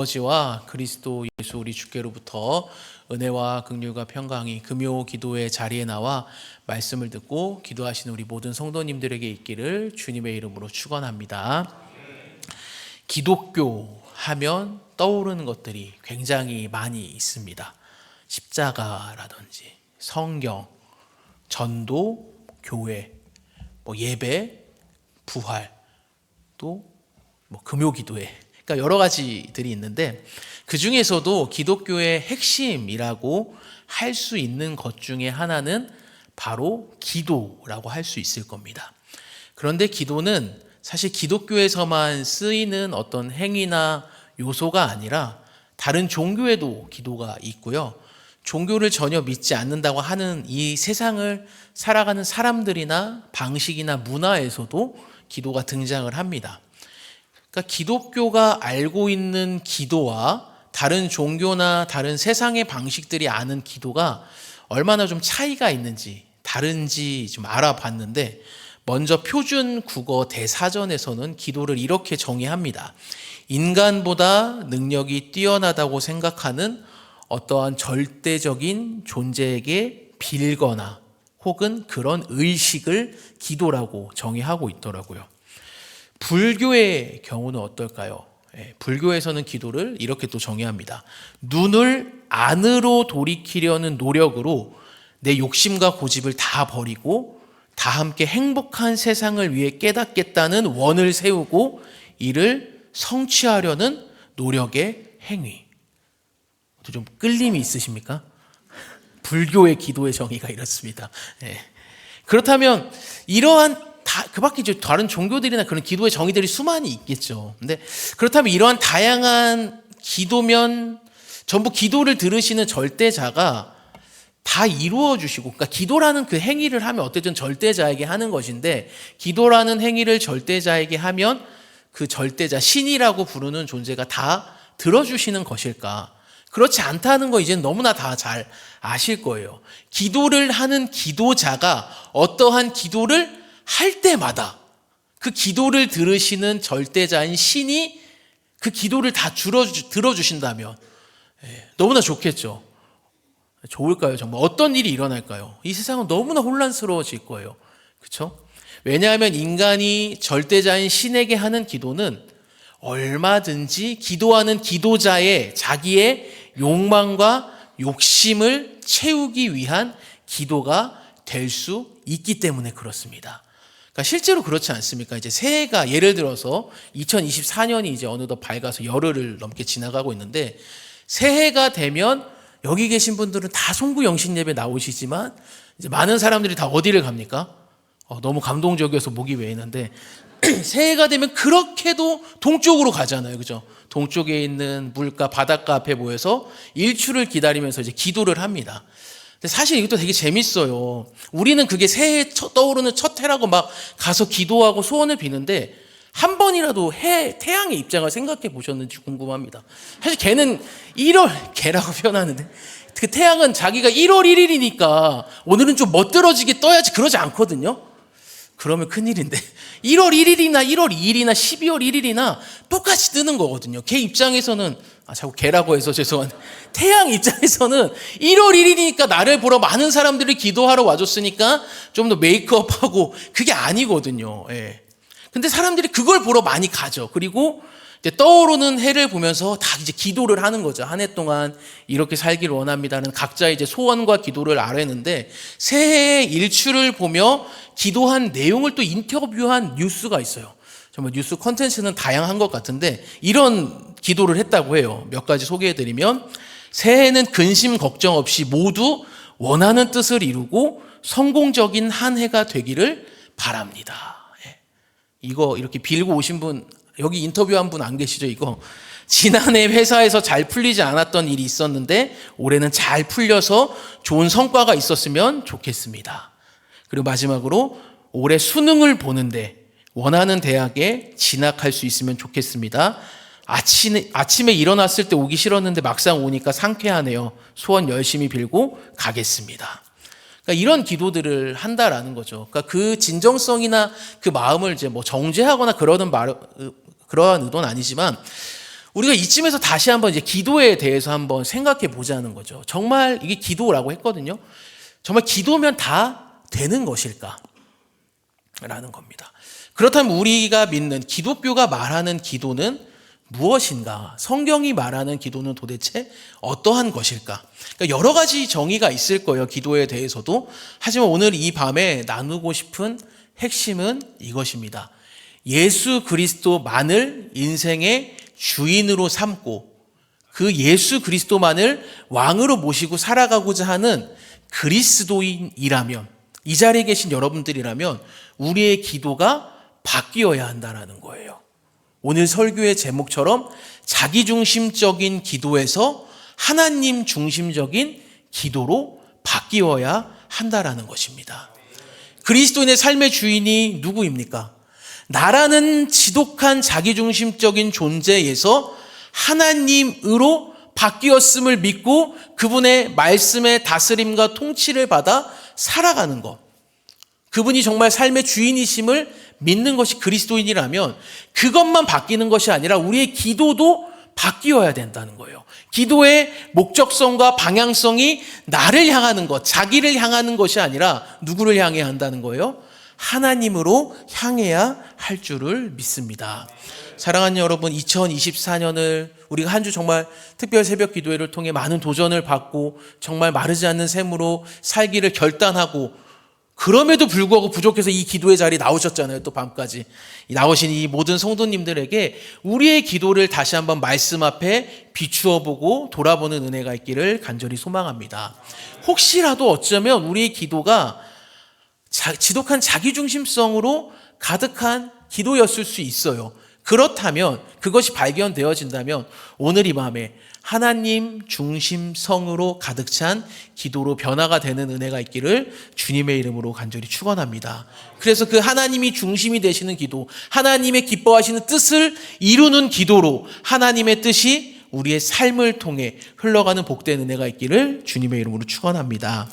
아버지와 그리스도 예수 우리 주께로부터 은혜와 긍휼과 평강이 금요 기도의 자리에 나와 말씀을 듣고 기도하시는 우리 모든 성도님들에게 있기를 주님의 이름으로 축원합니다. 기독교 하면 떠오르는 것들이 굉장히 많이 있습니다. 십자가라든지 성경, 전도, 교회, 예배, 부활, 또 금요 기도회, 그러니까 여러 가지들이 있는데 그 중에서도 기독교의 핵심이라고 할 수 있는 것 중에 하나는 바로 기도라고 할 수 있을 겁니다. 그런데 기도는 사실 기독교에서만 쓰이는 어떤 행위나 요소가 아니라 다른 종교에도 기도가 있고요. 종교를 전혀 믿지 않는다고 하는 이 세상을 살아가는 사람들이나 방식이나 문화에서도 기도가 등장을 합니다. 그러니까 기독교가 알고 있는 기도와 다른 종교나 다른 세상의 방식들이 아는 기도가 얼마나 좀 차이가 있는지, 다른지 좀 알아봤는데, 먼저 표준 국어 대사전에서는 기도를 이렇게 정의합니다. 인간보다 능력이 뛰어나다고 생각하는 어떠한 절대적인 존재에게 빌거나 혹은 그런 의식을 기도라고 정의하고 있더라고요. 불교의 경우는 어떨까요? 불교에서는 기도를 이렇게 또 정의합니다. 눈을 안으로 돌이키려는 노력으로 내 욕심과 고집을 다 버리고 다 함께 행복한 세상을 위해 깨닫겠다는 원을 세우고 이를 성취하려는 노력의 행위. 좀 끌림이 있으십니까? 불교의 기도의 정의가 이렇습니다. 그렇다면 이러한 그 밖에 이제 다른 종교들이나 그런 기도의 정의들이 수많이 있겠죠. 근데 그렇다면 이러한 다양한 기도면 전부 기도를 들으시는 절대자가 다 이루어 주시고, 그러니까 기도라는 그 행위를 하면 어쨌든 절대자에게 하는 것인데, 기도라는 행위를 절대자에게 하면 그 절대자, 신이라고 부르는 존재가 다 들어주시는 것일까? 그렇지 않다는 거 이제는 너무나 다 잘 아실 거예요. 기도를 하는 기도자가 어떠한 기도를 할 때마다 그 기도를 들으시는 절대자인 신이 그 기도를 다 들어주신다면 너무나 좋겠죠. 좋을까요? 정말 어떤 일이 일어날까요? 이 세상은 너무나 혼란스러워질 거예요. 그렇죠? 왜냐하면 인간이 절대자인 신에게 하는 기도는 얼마든지 기도하는 기도자의 자기의 욕망과 욕심을 채우기 위한 기도가 될 수 있기 때문에 그렇습니다. 그러니까 실제로 그렇지 않습니까? 이제 새해가 예를 들어서 2024년이 이제 어느덧 밝아서 열흘을 넘게 지나가고 있는데, 새해가 되면 여기 계신 분들은 다 송구영신 예배 나오시지만 이제 많은 사람들이 다 어디를 갑니까? 너무 감동적이어서 목이 메이는데 새해가 되면 그렇게도 동쪽으로 가잖아요. 그죠? 동쪽에 있는 물가, 바닷가 앞에 모여서 일출을 기다리면서 이제 기도를 합니다. 근데 사실 이것도 되게 재밌어요. 우리는 그게 새해 떠오르는 첫 해라고 막 가서 기도하고 소원을 비는데 한 번이라도 태양의 입장을 생각해 보셨는지 궁금합니다. 사실 걔는 개라고 표현하는데 그 태양은 자기가 1월 1일이니까 오늘은 좀 멋들어지게 떠야지 그러지 않거든요. 그러면 큰일인데 1월 1일이나 1월 2일이나 12월 1일이나 똑같이 뜨는 거거든요. 걔 입장에서는 자꾸 개라고 해서 죄송한데 태양 입장에서는 1월 1일이니까 나를 보러 많은 사람들이 기도하러 와줬으니까 좀 더 메이크업하고 그게 아니거든요. 근데 사람들이 그걸 보러 많이 가죠. 그리고 이제 떠오르는 해를 보면서 다 이제 기도를 하는 거죠. 한 해 동안 이렇게 살기를 원합니다는 각자 이제 소원과 기도를 아뢰는데, 새해의 일출을 보며 기도한 내용을 또 인터뷰한 뉴스가 있어요. 정말 뉴스 콘텐츠는 다양한 것 같은데 이런 기도를 했다고 해요. 몇 가지 소개해드리면, 새해는 근심 걱정 없이 모두 원하는 뜻을 이루고 성공적인 한 해가 되기를 바랍니다. 이거 이렇게 빌고 오신 분, 여기 인터뷰한 분 안 계시죠? 이거 지난해 회사에서 잘 풀리지 않았던 일이 있었는데 올해는 잘 풀려서 좋은 성과가 있었으면 좋겠습니다. 그리고 마지막으로 올해 수능을 보는데 원하는 대학에 진학할 수 있으면 좋겠습니다. 아침에 일어났을 때 오기 싫었는데 막상 오니까 상쾌하네요. 소원 열심히 빌고 가겠습니다. 그러니까 이런 기도들을 한다라는 거죠. 그러니까 그 진정성이나 그 마음을 이제 정죄하거나 그러한 의도는 아니지만 우리가 이쯤에서 다시 한번 이제 기도에 대해서 한번 생각해 보자는 거죠. 정말 이게 기도라고 했거든요. 정말 기도면 다 되는 것일까? 라는 겁니다. 그렇다면 우리가 믿는 기독교가 말하는 기도는 무엇인가? 성경이 말하는 기도는 도대체 어떠한 것일까? 그러니까 여러 가지 정의가 있을 거예요. 기도에 대해서도. 하지만 오늘 이 밤에 나누고 싶은 핵심은 이것입니다. 예수 그리스도만을 인생의 주인으로 삼고 그 예수 그리스도만을 왕으로 모시고 살아가고자 하는 그리스도인이라면, 이 자리에 계신 여러분들이라면 우리의 기도가 바뀌어야 한다는 거예요. 오늘 설교의 제목처럼 자기중심적인 기도에서 하나님 중심적인 기도로 바뀌어야 한다라는 것입니다. 그리스도인의 삶의 주인이 누구입니까? 나라는 지독한 자기중심적인 존재에서 하나님으로 바뀌었음을 믿고 그분의 말씀의 다스림과 통치를 받아 살아가는 것. 그분이 정말 삶의 주인이심을 믿는 것이 그리스도인이라면 그것만 바뀌는 것이 아니라 우리의 기도도 바뀌어야 된다는 거예요. 기도의 목적성과 방향성이 나를 향하는 것, 자기를 향하는 것이 아니라 누구를 향해야 한다는 거예요? 하나님으로 향해야 할 줄을 믿습니다. 사랑하는 여러분, 2024년을 우리가 한 주 정말 특별 새벽 기도회를 통해 많은 도전을 받고 정말 마르지 않는 샘으로 살기를 결단하고 그럼에도 불구하고 부족해서 이 기도의 자리에 나오셨잖아요. 또 밤까지 나오신 이 모든 성도님들에게 우리의 기도를 다시 한번 말씀 앞에 비추어 보고 돌아보는 은혜가 있기를 간절히 소망합니다. 혹시라도 어쩌면 우리의 기도가 지독한 자기중심성으로 가득한 기도였을 수 있어요. 그렇다면, 그것이 발견되어진다면 오늘 이 밤에 하나님 중심성으로 가득 찬 기도로 변화가 되는 은혜가 있기를 주님의 이름으로 간절히 축원합니다. 그래서 그 하나님이 중심이 되시는 기도, 하나님의 기뻐하시는 뜻을 이루는 기도로 하나님의 뜻이 우리의 삶을 통해 흘러가는 복된 은혜가 있기를 주님의 이름으로 축원합니다.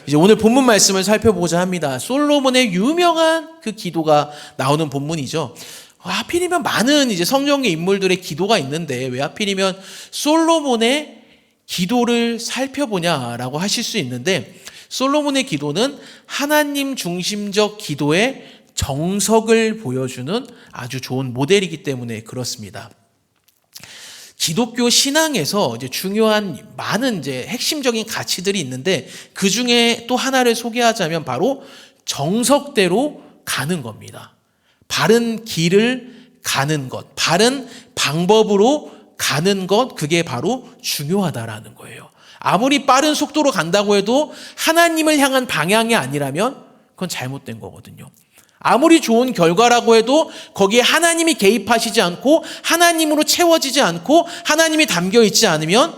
이제 오늘 본문 말씀을 살펴보고자 합니다. 솔로몬의 유명한 그 기도가 나오는 본문이죠. 하필이면 많은 이제 성경의 인물들의 기도가 있는데 왜 하필이면 솔로몬의 기도를 살펴보냐라고 하실 수 있는데, 솔로몬의 기도는 하나님 중심적 기도의 정석을 보여주는 아주 좋은 모델이기 때문에 그렇습니다. 기독교 신앙에서 이제 중요한 많은 이제 핵심적인 가치들이 있는데 그 중에 또 하나를 소개하자면 바로 정석대로 가는 겁니다. 바른 길을 가는 것, 바른 방법으로 가는 것, 그게 바로 중요하다라는 거예요. 아무리 빠른 속도로 간다고 해도 하나님을 향한 방향이 아니라면 그건 잘못된 거거든요. 아무리 좋은 결과라고 해도 거기에 하나님이 개입하시지 않고 하나님으로 채워지지 않고 하나님이 담겨 있지 않으면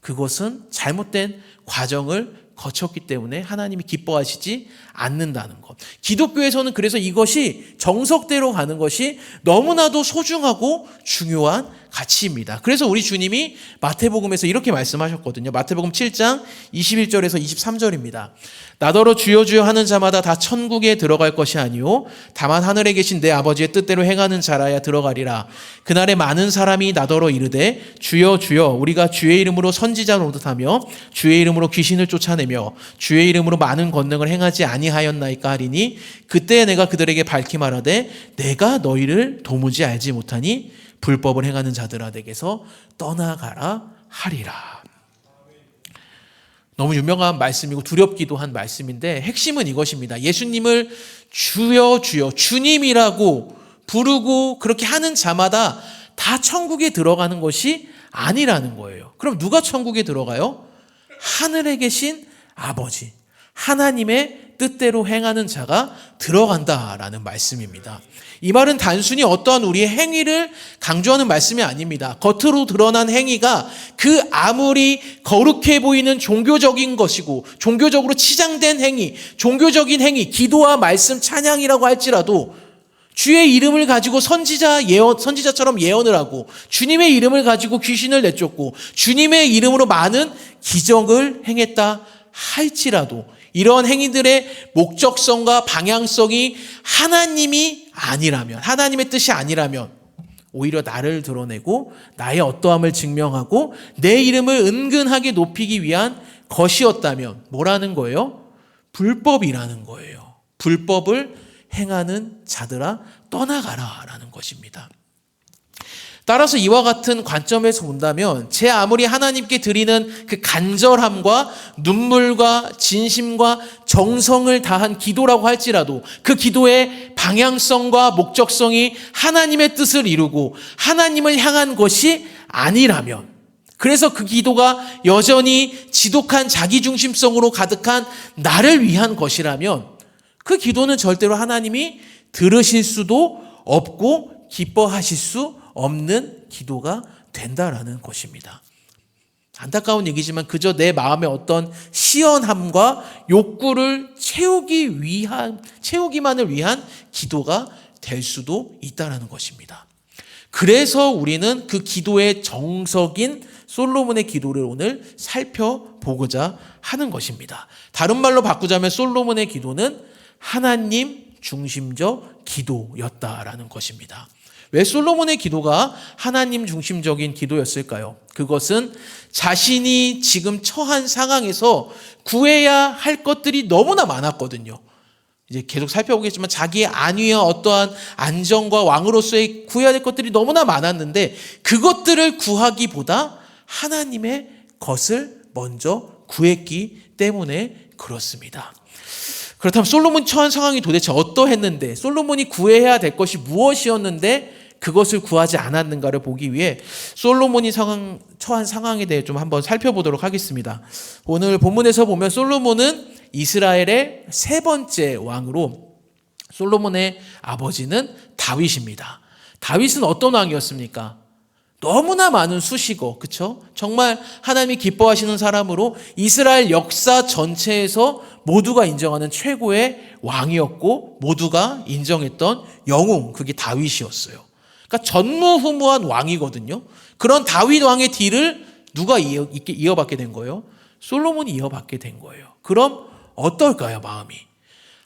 그것은 잘못된 과정을 거쳤기 때문에 하나님이 기뻐하시지 않는다는 것. 기독교에서는 그래서 이것이 정석대로 가는 것이 너무나도 소중하고 중요한 가치입니다. 그래서 우리 주님이 마태복음에서 이렇게 말씀하셨거든요. 마태복음 7장 21절에서 23절입니다. 나더러 주여 주여 하는 자마다 다 천국에 들어갈 것이 아니요 다만 하늘에 계신 내 아버지의 뜻대로 행하는 자라야 들어가리라. 그날에 많은 사람이 나더러 이르되 주여 주여 우리가 주의 이름으로 선지자 노릇하며 주의 이름으로 귀신을 쫓아내며 주의 이름으로 많은 권능을 행하지 아니하였나이까 하리니 그때 내가 그들에게 밝히 말하되 내가 너희를 도무지 알지 못하니 불법을 행하는 자들아 내게서 떠나가라 하리라. 너무 유명한 말씀이고 두렵기도 한 말씀인데 핵심은 이것입니다. 예수님을 주여 주여 주님이라고 부르고 그렇게 하는 자마다 다 천국에 들어가는 것이 아니라는 거예요. 그럼 누가 천국에 들어가요? 하늘에 계신 아버지, 하나님의 뜻대로 행하는 자가 들어간다라는 말씀입니다. 이 말은 단순히 어떠한 우리의 행위를 강조하는 말씀이 아닙니다. 겉으로 드러난 행위가 그 아무리 거룩해 보이는 종교적인 것이고 종교적으로 치장된 행위, 종교적인 행위, 기도와 말씀, 찬양이라고 할지라도 주의 이름을 가지고 선지자처럼 예언을 하고 주님의 이름을 가지고 귀신을 내쫓고 주님의 이름으로 많은 기적을 행했다 할지라도 이런 행위들의 목적성과 방향성이 하나님이 아니라면, 하나님의 뜻이 아니라면 오히려 나를 드러내고 나의 어떠함을 증명하고 내 이름을 은근하게 높이기 위한 것이었다면 뭐라는 거예요? 불법이라는 거예요. 불법을 행하는 자들아 떠나가라 라는 것입니다. 따라서 이와 같은 관점에서 본다면 제 아무리 하나님께 드리는 그 간절함과 눈물과 진심과 정성을 다한 기도라고 할지라도 그 기도의 방향성과 목적성이 하나님의 뜻을 이루고 하나님을 향한 것이 아니라면, 그래서 그 기도가 여전히 지독한 자기중심성으로 가득한 나를 위한 것이라면 그 기도는 절대로 하나님이 들으실 수도 없고 기뻐하실 수 없는 기도가 된다라는 것입니다. 안타까운 얘기지만 그저 내 마음의 어떤 시원함과 욕구를 채우기만을 위한 기도가 될 수도 있다라는 것입니다. 그래서 우리는 그 기도의 정석인 솔로몬의 기도를 오늘 살펴보고자 하는 것입니다. 다른 말로 바꾸자면 솔로몬의 기도는 하나님 중심적 기도였다라는 것입니다. 왜 솔로몬의 기도가 하나님 중심적인 기도였을까요? 그것은 자신이 지금 처한 상황에서 구해야 할 것들이 너무나 많았거든요. 이제 계속 살펴보겠지만 자기의 안위와 어떠한 안정과 왕으로서의 구해야 될 것들이 너무나 많았는데 그것들을 구하기보다 하나님의 것을 먼저 구했기 때문에 그렇습니다. 그렇다면 솔로몬이 처한 상황이 도대체 어떠했는데, 솔로몬이 구해야 될 것이 무엇이었는데 그것을 구하지 않았는가를 보기 위해 솔로몬이 처한 상황에 대해 좀 한번 살펴보도록 하겠습니다. 오늘 본문에서 보면 솔로몬은 이스라엘의 세 번째 왕으로, 솔로몬의 아버지는 다윗입니다. 다윗은 어떤 왕이었습니까? 너무나 많은 수식어, 그렇죠? 정말 하나님이 기뻐하시는 사람으로 이스라엘 역사 전체에서 모두가 인정하는 최고의 왕이었고 모두가 인정했던 영웅, 그게 다윗이었어요. 그러니까 전무후무한 왕이거든요. 그런 다윗 왕의 뒤를 누가 이어받게 된 거예요? 솔로몬이 이어받게 된 거예요. 그럼 어떨까요, 마음이?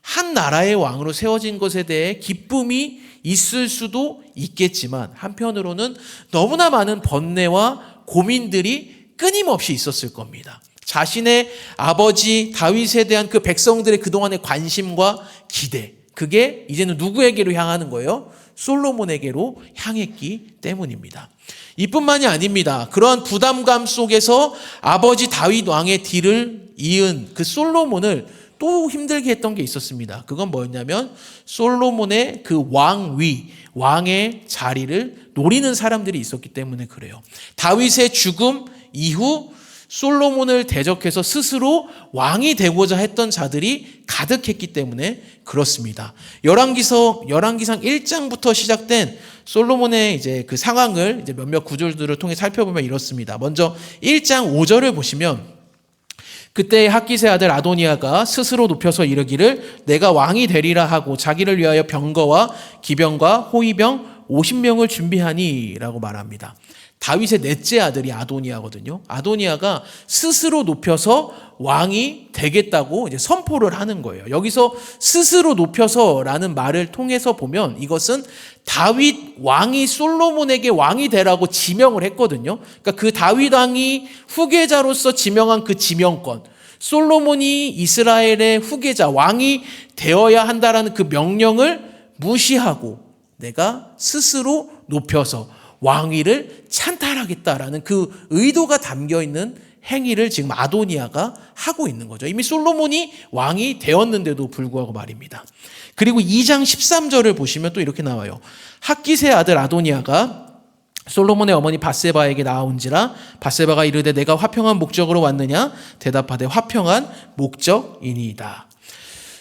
한 나라의 왕으로 세워진 것에 대해 기쁨이 있을 수도 있겠지만 한편으로는 너무나 많은 번뇌와 고민들이 끊임없이 있었을 겁니다. 자신의 아버지 다윗에 대한 그 백성들의 그동안의 관심과 기대, 그게 이제는 누구에게로 향하는 거예요? 솔로몬에게로 향했기 때문입니다. 이뿐만이 아닙니다. 그러한 부담감 속에서 아버지 다윗 왕의 뒤를 이은 그 솔로몬을 또 힘들게 했던 게 있었습니다. 그건 뭐였냐면 솔로몬의 그 왕위, 왕의 자리를 노리는 사람들이 있었기 때문에 그래요. 다윗의 죽음 이후 솔로몬을 대적해서 스스로 왕이 되고자 했던 자들이 가득했기 때문에 그렇습니다. 열왕기상 1장부터 시작된 솔로몬의 이제 그 상황을 이제 몇몇 구절들을 통해 살펴보면 이렇습니다. 먼저 1장 5절을 보시면 그때 학기세 아들 아도니아가 스스로 높여서 이르기를 내가 왕이 되리라 하고 자기를 위하여 병거와 기병과 호위병 50명을 준비하니 라고 말합니다. 다윗의 넷째 아들이 아도니아거든요. 아도니아가 스스로 높여서 왕이 되겠다고 이제 선포를 하는 거예요. 여기서 스스로 높여서라는 말을 통해서 보면 이것은 다윗 왕이 솔로몬에게 왕이 되라고 지명을 했거든요. 그러니까 그 다윗 왕이 후계자로서 지명한 그 지명권, 솔로몬이 이스라엘의 후계자 왕이 되어야 한다라는 그 명령을 무시하고 내가 스스로 높여서 왕위를 찬탈하겠다라는 그 의도가 담겨있는 행위를 지금 아도니아가 하고 있는 거죠. 이미 솔로몬이 왕이 되었는데도 불구하고 말입니다. 그리고 2장 13절을 보시면 또 이렇게 나와요. 학기세 아들 아도니아가 솔로몬의 어머니 밧세바에게 나아온지라 밧세바가 이르되 내가 화평한 목적으로 왔느냐 대답하되 화평한 목적이니이다.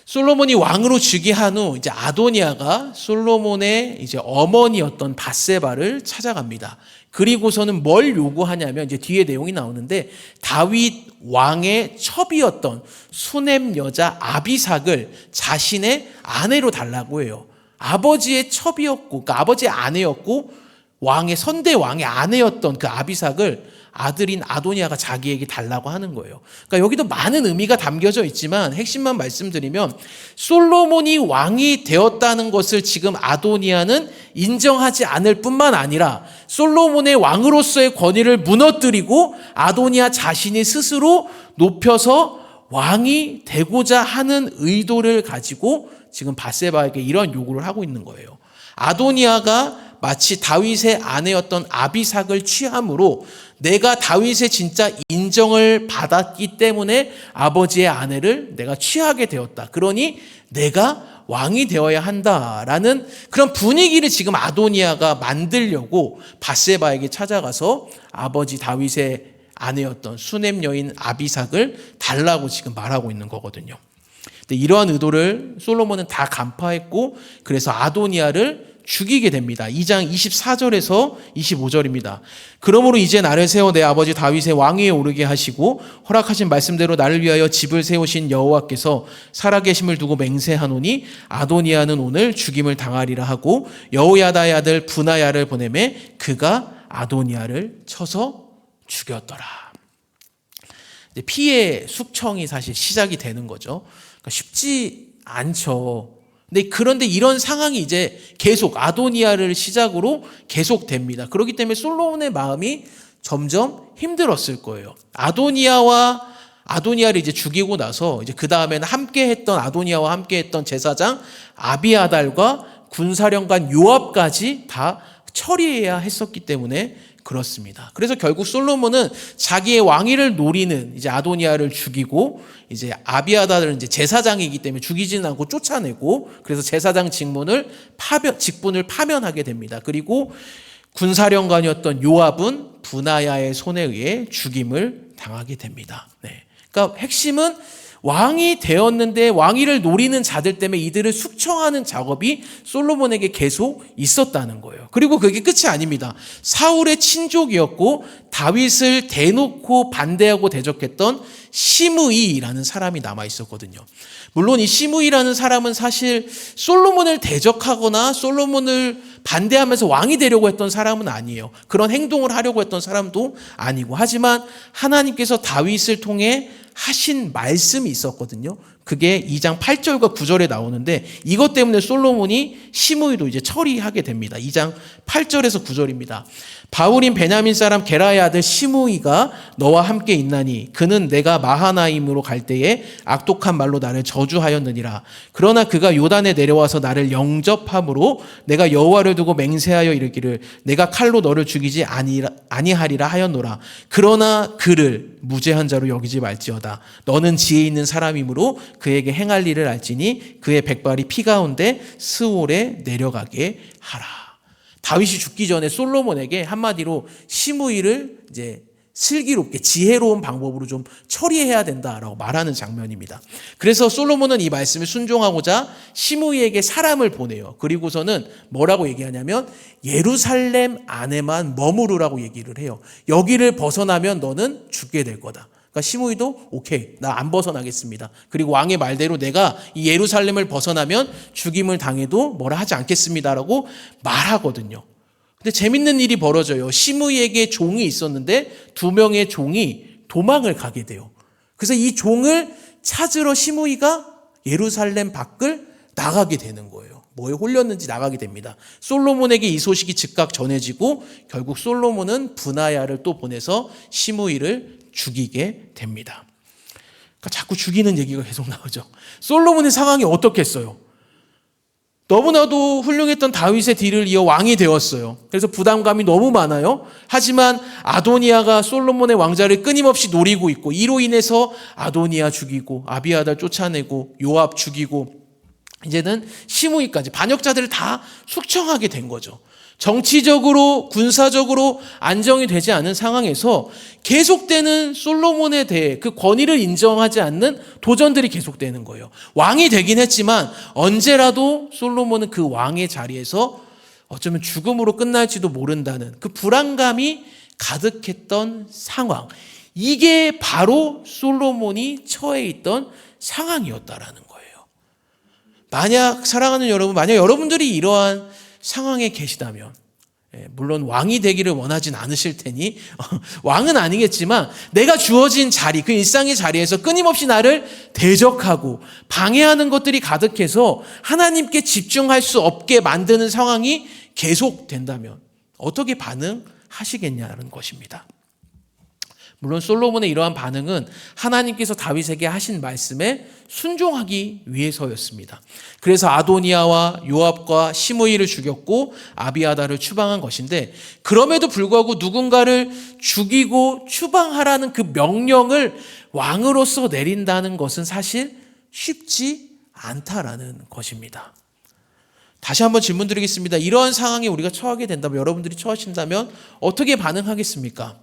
솔로몬이 왕으로 즉위한 후 이제 아도니아가 솔로몬의 이제 어머니였던 밧세바를 찾아갑니다. 그리고서는 뭘 요구하냐면 이제 뒤에 내용이 나오는데 다윗 왕의 첩이었던 수넴 여자 아비삭을 자신의 아내로 달라고 해요. 아버지의 첩이었고, 그러니까 아버지의 아내였고 선대 왕의 아내였던 그 아비삭을 아들인 아도니아가 자기에게 달라고 하는 거예요. 그러니까 여기도 많은 의미가 담겨져 있지만 핵심만 말씀드리면 솔로몬이 왕이 되었다는 것을 지금 아도니아는 인정하지 않을 뿐만 아니라 솔로몬의 왕으로서의 권위를 무너뜨리고 아도니아 자신이 스스로 높여서 왕이 되고자 하는 의도를 가지고 지금 밧세바에게 이런 요구를 하고 있는 거예요. 아도니아가 마치 다윗의 아내였던 아비삭을 취함으로 내가 다윗의 진짜 인정을 받았기 때문에 아버지의 아내를 내가 취하게 되었다. 그러니 내가 왕이 되어야 한다라는 그런 분위기를 지금 아도니아가 만들려고 밧세바에게 찾아가서 아버지 다윗의 아내였던 수냄 여인 아비삭을 달라고 지금 말하고 있는 거거든요. 근데 이러한 의도를 솔로몬은 다 간파했고 그래서 아도니아를 죽이게 됩니다. 2장 24절에서 25절입니다. 그러므로 이제 나를 세워 내 아버지 다윗의 왕위에 오르게 하시고 허락하신 말씀대로 나를 위하여 집을 세우신 여호와께서 살아계심을 두고 맹세하노니 아도니아는 오늘 죽임을 당하리라 하고 여호야다의 아들 브나야를 보내매 그가 아도니아를 쳐서 죽였더라. 피의 숙청이 사실 시작이 되는 거죠. 그러니까 쉽지 않죠. 그런데 이런 상황이 이제 계속 아도니아를 시작으로 계속됩니다. 그렇기 때문에 솔로몬의 마음이 점점 힘들었을 거예요. 아도니아를 이제 죽이고 나서 이제 그 다음에는 아도니아와 함께 했던 제사장 아비아달과 군사령관 요압까지 다 처리해야 했었기 때문에 그렇습니다. 그래서 결국 솔로몬은 자기의 왕위를 노리는 이제 아도니아를 죽이고 이제 아비아달은 이제 제사장이기 때문에 죽이지는 않고 쫓아내고 그래서 제사장 직분을 파면하게 됩니다. 그리고 군사령관이었던 요압은 브나야의 손에 의해 죽임을 당하게 됩니다. 그러니까 핵심은 왕이 되었는데 왕위를 노리는 자들 때문에 이들을 숙청하는 작업이 솔로몬에게 계속 있었다는 거예요. 그리고 그게 끝이 아닙니다. 사울의 친족이었고 다윗을 대놓고 반대하고 대적했던 시므이라는 사람이 남아 있었거든요. 물론 이 시므이라는 사람은 사실 솔로몬을 대적하거나 솔로몬을 반대하면서 왕이 되려고 했던 사람은 아니에요. 그런 행동을 하려고 했던 사람도 아니고 하지만 하나님께서 다윗을 통해 하신 말씀이 있었거든요. 그게 2장 8절과 9절에 나오는데 이것 때문에 솔로몬이 시므이도 이제 처리하게 됩니다. 2장 8절에서 9절입니다. 바울인 베냐민 사람 게라의 아들 시므이가 너와 함께 있나니 그는 내가 마하나임으로 갈 때에 악독한 말로 나를 저주하였느니라. 그러나 그가 요단에 내려와서 나를 영접함으로 내가 여호와를 두고 맹세하여 이르기를 내가 칼로 너를 죽이지 아니하리라 하였노라. 그러나 그를 무죄한 자로 여기지 말지어다. 너는 지혜 있는 사람이므로 그에게 행할 일을 알지니 그의 백발이 피 가운데 스올에 내려가게 하라. 다윗이 죽기 전에 솔로몬에게 한마디로 시므이를 이제 슬기롭게 지혜로운 방법으로 좀 처리해야 된다라고 말하는 장면입니다. 그래서 솔로몬은 이 말씀에 순종하고자 시므이에게 사람을 보내요. 그리고서는 뭐라고 얘기하냐면 예루살렘 안에만 머무르라고 얘기를 해요. 여기를 벗어나면 너는 죽게 될 거다. 그러니까 시므이도 오케이, 나 안 벗어나겠습니다. 그리고 왕의 말대로 내가 이 예루살렘을 벗어나면 죽임을 당해도 뭐라 하지 않겠습니다라고 말하거든요. 근데 재밌는 일이 벌어져요. 시므이에게 종이 있었는데 2명의 종이 도망을 가게 돼요. 그래서 이 종을 찾으러 시므이가 예루살렘 밖을 나가게 되는 거예요. 뭐에 홀렸는지 나가게 됩니다. 솔로몬에게 이 소식이 즉각 전해지고 결국 솔로몬은 브나야를 또 보내서 시므이를 죽이게 됩니다. 그러니까 자꾸 죽이는 얘기가 계속 나오죠. 솔로몬의 상황이 어떻겠어요? 너무나도 훌륭했던 다윗의 뒤를 이어 왕이 되었어요. 그래서 부담감이 너무 많아요. 하지만 아도니아가 솔로몬의 왕자를 끊임없이 노리고 있고 이로 인해서 아도니아 죽이고 아비아달 쫓아내고 요압 죽이고 이제는 시므이까지 반역자들을 다 숙청하게 된 거죠. 정치적으로 군사적으로 안정이 되지 않은 상황에서 계속되는 솔로몬에 대해 그 권위를 인정하지 않는 도전들이 계속되는 거예요. 왕이 되긴 했지만 언제라도 솔로몬은 그 왕의 자리에서 어쩌면 죽음으로 끝날지도 모른다는 그 불안감이 가득했던 상황. 이게 바로 솔로몬이 처해 있던 상황이었다라는 거예요. 만약 사랑하는 여러분, 만약 여러분들이 이러한 상황에 계시다면 물론 왕이 되기를 원하진 않으실 테니 왕은 아니겠지만 내가 주어진 자리, 그 일상의 자리에서 끊임없이 나를 대적하고 방해하는 것들이 가득해서 하나님께 집중할 수 없게 만드는 상황이 계속된다면 어떻게 반응하시겠냐는 것입니다. 물론 솔로몬의 이러한 반응은 하나님께서 다윗에게 하신 말씀에 순종하기 위해서였습니다. 그래서 아도니아와 요압과 시므이를 죽였고 아비아다를 추방한 것인데, 그럼에도 불구하고 누군가를 죽이고 추방하라는 그 명령을 왕으로서 내린다는 것은 사실 쉽지 않다라는 것입니다. 다시 한번 질문 드리겠습니다. 이러한 상황에 우리가 처하게 된다면, 여러분들이 처하신다면 어떻게 반응하겠습니까?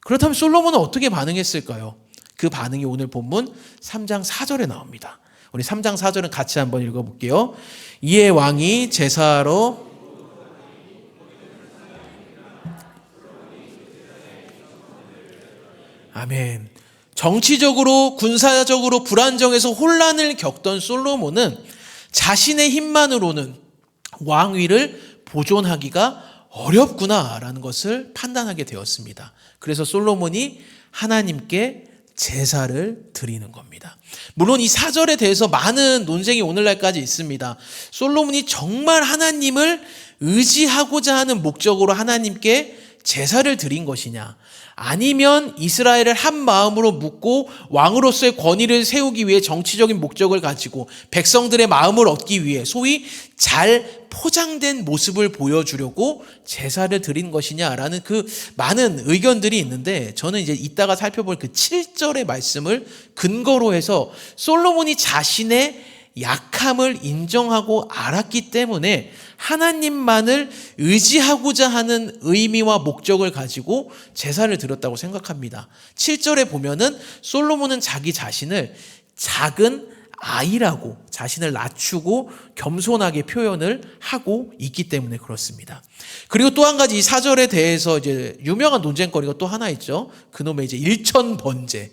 그렇다면 솔로몬은 어떻게 반응했을까요? 그 반응이 오늘 본문 3장 4절에 나옵니다. 우리 3장 4절은 같이 한번 읽어볼게요. 이에 왕이 제사하러 아멘. 정치적으로 군사적으로 불안정해서 혼란을 겪던 솔로몬은 자신의 힘만으로는 왕위를 보존하기가 어렵구나라는 것을 판단하게 되었습니다. 그래서 솔로몬이 하나님께 제사를 드리는 겁니다. 물론 이 사절에 대해서 많은 논쟁이 오늘날까지 있습니다. 솔로몬이 정말 하나님을 의지하고자 하는 목적으로 하나님께 제사를 드린 것이냐, 아니면 이스라엘을 한 마음으로 묶고 왕으로서의 권위를 세우기 위해 정치적인 목적을 가지고 백성들의 마음을 얻기 위해 소위 잘 포장된 모습을 보여주려고 제사를 드린 것이냐라는 그 많은 의견들이 있는데, 저는 이제 이따가 살펴볼 그 7절의 말씀을 근거로 해서 솔로몬이 자신의 약함을 인정하고 알았기 때문에 하나님만을 의지하고자 하는 의미와 목적을 가지고 제사를 드렸다고 생각합니다. 7절에 보면은 솔로몬은 자기 자신을 작은 아이라고, 자신을 낮추고 겸손하게 표현을 하고 있기 때문에 그렇습니다. 그리고 또 한 가지 이 사절에 대해서 이제 유명한 논쟁거리가 또 하나 있죠. 그놈의 이제 일천번제.